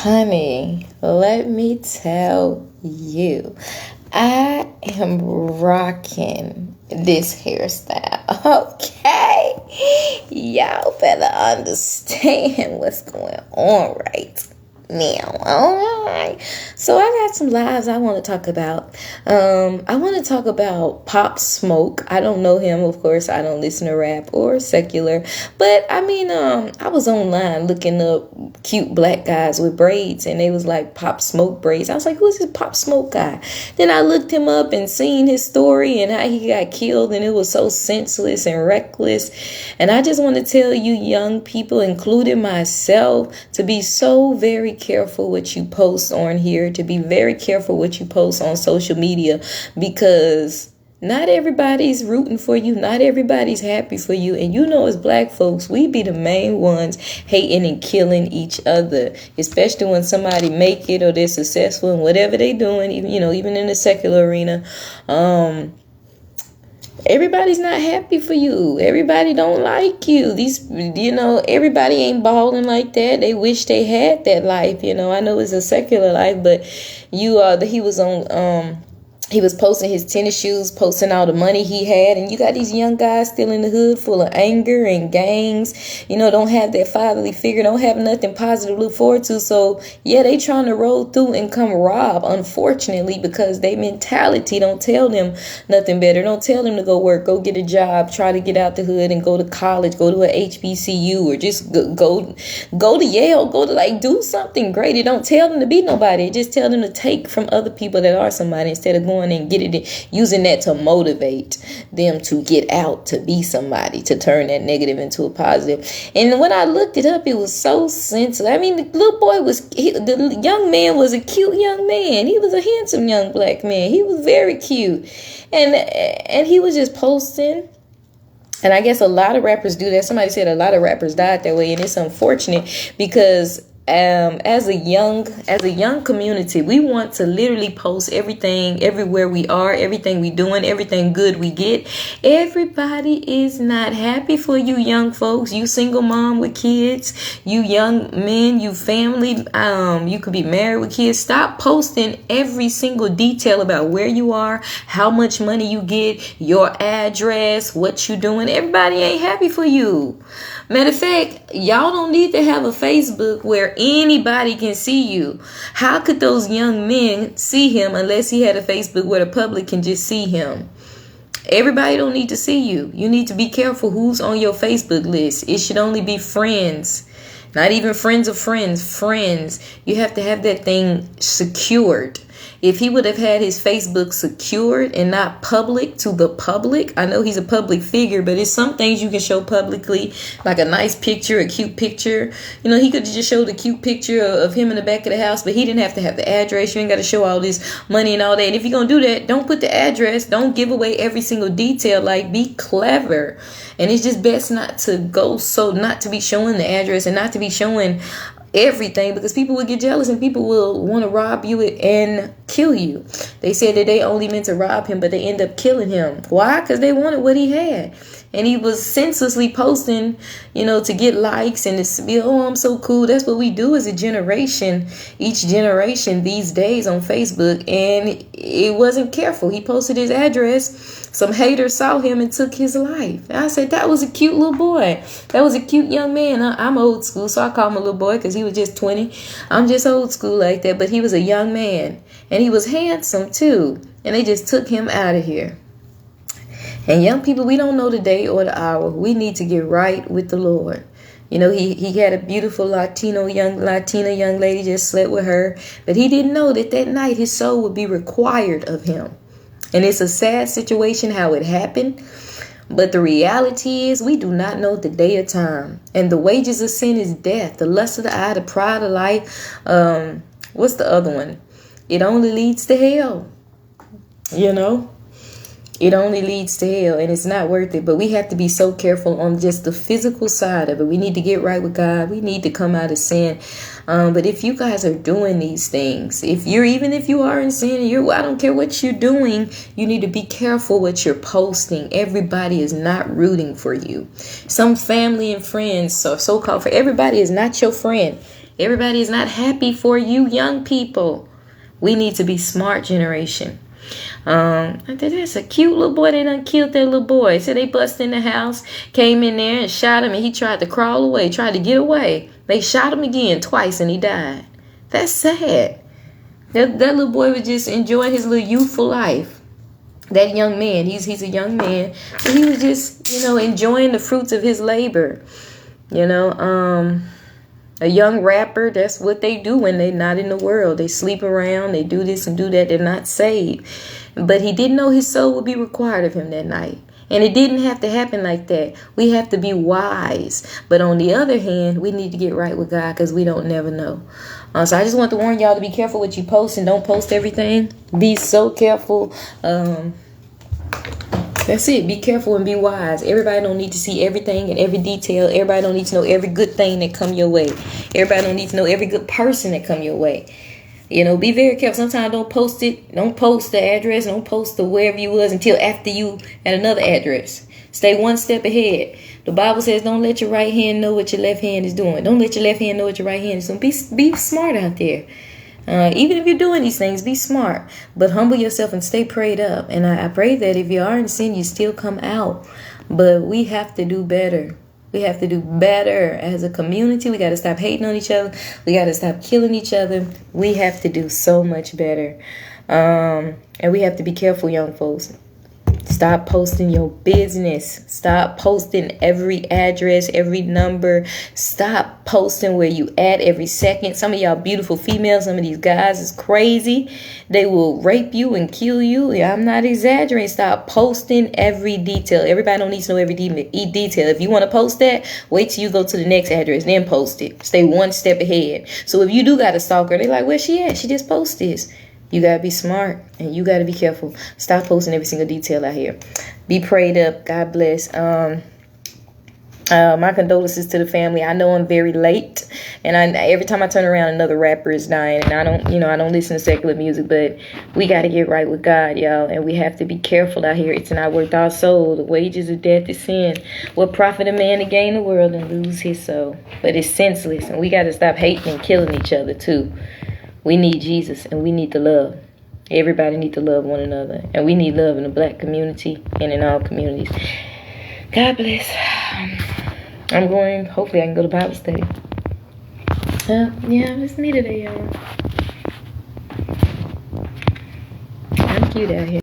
Honey, let me tell you, I am rocking this hairstyle. Okay, y'all better understand what's going on right now. All right. So I got some lives I want to talk about. I want to talk about Pop Smoke. I don't know him, of course. I don't listen to rap or secular, but I mean, I was online looking up cute black guys with braids, and they was like Pop Smoke braids. I was like, who's this Pop Smoke guy? Then I looked him up and seen his story and how he got killed, and it was so senseless and reckless. And I just want to tell you young people, including myself, to be so very careful what you post on here, to be very careful what you post on social media, because not everybody's rooting for you. Not everybody's happy for you. And you know, as black folks, we be the main ones hating and killing each other, especially when somebody make it or they're successful in whatever they doing, even in the secular arena. Everybody's not happy for you. Everybody don't like you. Everybody ain't balling like that. They wish they had that life. I know it's a secular life, but he was posting his tennis shoes, posting all the money he had. And you got these young guys still in the hood full of anger and gangs, don't have that fatherly figure, don't have nothing positive to look forward to. So, yeah, they trying to roll through and come rob, unfortunately, because their mentality don't tell them nothing better. Don't tell them to go work, go get a job, try to get out the hood and go to college, go to a HBCU, or just go to Yale, do something great. It don't tell them to be nobody. It just tell them to take from other people that are somebody instead of going and get it, using that to motivate them to get out, to be somebody, to turn that negative into a positive. And when I looked it up, it was so sensitive. I mean, the little boy the young man was a cute young man. He was a handsome young black man. He was very cute. And he was just posting. And I guess a lot of rappers do that. Somebody said a lot of rappers died that way. And it's unfortunate because as a young community, we want to literally post everything, everywhere we are, everything we doing, everything good we get. Everybody is not happy for you young folks. You single mom with kids, you young men, you family, you could be married with kids. Stop posting every single detail about where you are, how much money you get, your address, what you doing. Everybody ain't happy for you. Matter of fact, y'all don't need to have a Facebook where anybody can see you. How could those young men see him unless he had a Facebook where the public can just see him? Everybody don't need to see you. You need to be careful who's on your Facebook list. It should only be friends. Not even friends of friends. Friends. You have to have that thing secured. If he would have had his Facebook secured and not public to the public, I know he's a public figure, but it's some things you can show publicly, like a nice picture, a cute picture. He could just show the cute picture of him in the back of the house, but he didn't have to have the address. You ain't got to show all this money and all that. And if you're going to do that, don't put the address. Don't give away every single detail. Like, be clever. And it's just best not to be showing the address and not to be showing everything, because people will get jealous and people will want to rob you and kill you. They said that they only meant to rob him, but they end up killing him. Why? Because they wanted what he had. And he was senselessly posting, to get likes and to be, oh, I'm so cool. That's what we do as a generation, each generation these days on Facebook. And it wasn't careful. He posted his address. Some haters saw him and took his life. And I said, that was a cute little boy. That was a cute young man. I'm old school, so I call him a little boy because he was just 20. I'm just old school like that. But he was a young man. And he was handsome, too. And they just took him out of here. And young people, we don't know the day or the hour. We need to get right with the Lord. He had a beautiful Latina young lady, just slept with her. But he didn't know that night his soul would be required of him. And it's a sad situation how it happened. But the reality is we do not know the day or time. And the wages of sin is death. The lust of the eye, the pride of life. What's the other one? It only leads to hell. It only leads to hell, and it's not worth it. But we have to be so careful on just the physical side of it. We need to get right with God. We need to come out of sin. But if you guys are doing these things, even if you are in sin, I don't care what you're doing, you need to be careful what you're posting. Everybody is not rooting for you. Some family and friends, so-called for everybody is not your friend. Everybody is not happy for you young people. We need to be smart generation. That's a cute little boy. They done killed that little boy. So they bust in the house, came in there and shot him, and he tried to crawl away, tried to get away. They shot him again twice and he died. That's sad. That little boy was just enjoying his little youthful life. That young man, he's a young man. So he was just, enjoying the fruits of his labor. A young rapper, that's what they do when they're not in the world. They sleep around, they do this and do that. They're not saved. But he didn't know his soul would be required of him that night. And it didn't have to happen like that. We have to be wise. But on the other hand, we need to get right with God because we don't never know. So I just want to warn y'all to be careful what you post and don't post everything. Be so careful. That's it. Be careful and be wise. Everybody don't need to see everything and every detail. Everybody don't need to know every good thing that come your way. Everybody don't need to know every good person that come your way. Be very careful. Sometimes don't post it. Don't post the address. Don't post the wherever you was until after you at another address. Stay one step ahead. The Bible says don't let your right hand know what your left hand is doing. Don't let your left hand know what your right hand is doing. Be smart out there. Even if you're doing these things, be smart. But humble yourself and stay prayed up. And I pray that if you are in sin, you still come out. But we have to do better. We have to do better as a community. We got to stop hating on each other. We got to stop killing each other. We have to do so much better. And we have to be careful, young folks. Stop posting your business. Stop posting every address, every number. Stop posting where you at every second. Some of y'all beautiful females, some of these guys is crazy. They will rape you and kill you. I'm not exaggerating. Stop posting every detail. Everybody don't need to know every detail. If you want to post that, wait till you go to the next address, then post it. Stay one step ahead. So if you do got a stalker, they like, where's she at? She just posted this. You got to be smart and you got to be careful. Stop posting every single detail out here. Be prayed up. God bless. My condolences to the family. I know I'm very late, and every time I turn around, another rapper is dying. And I don't listen to secular music, but we got to get right with God, y'all, and we have to be careful out here. It's not worth our soul. The wages of death is sin. What profit a man to gain the world and lose his soul? But it's senseless, and we got to stop hating and killing each other too. We need Jesus, and we need to love. Everybody need to love one another, and we need love in the black community and in all communities. God bless. Hopefully I can go to Bible study. Yeah, it's me today, y'all. I'm cute out here.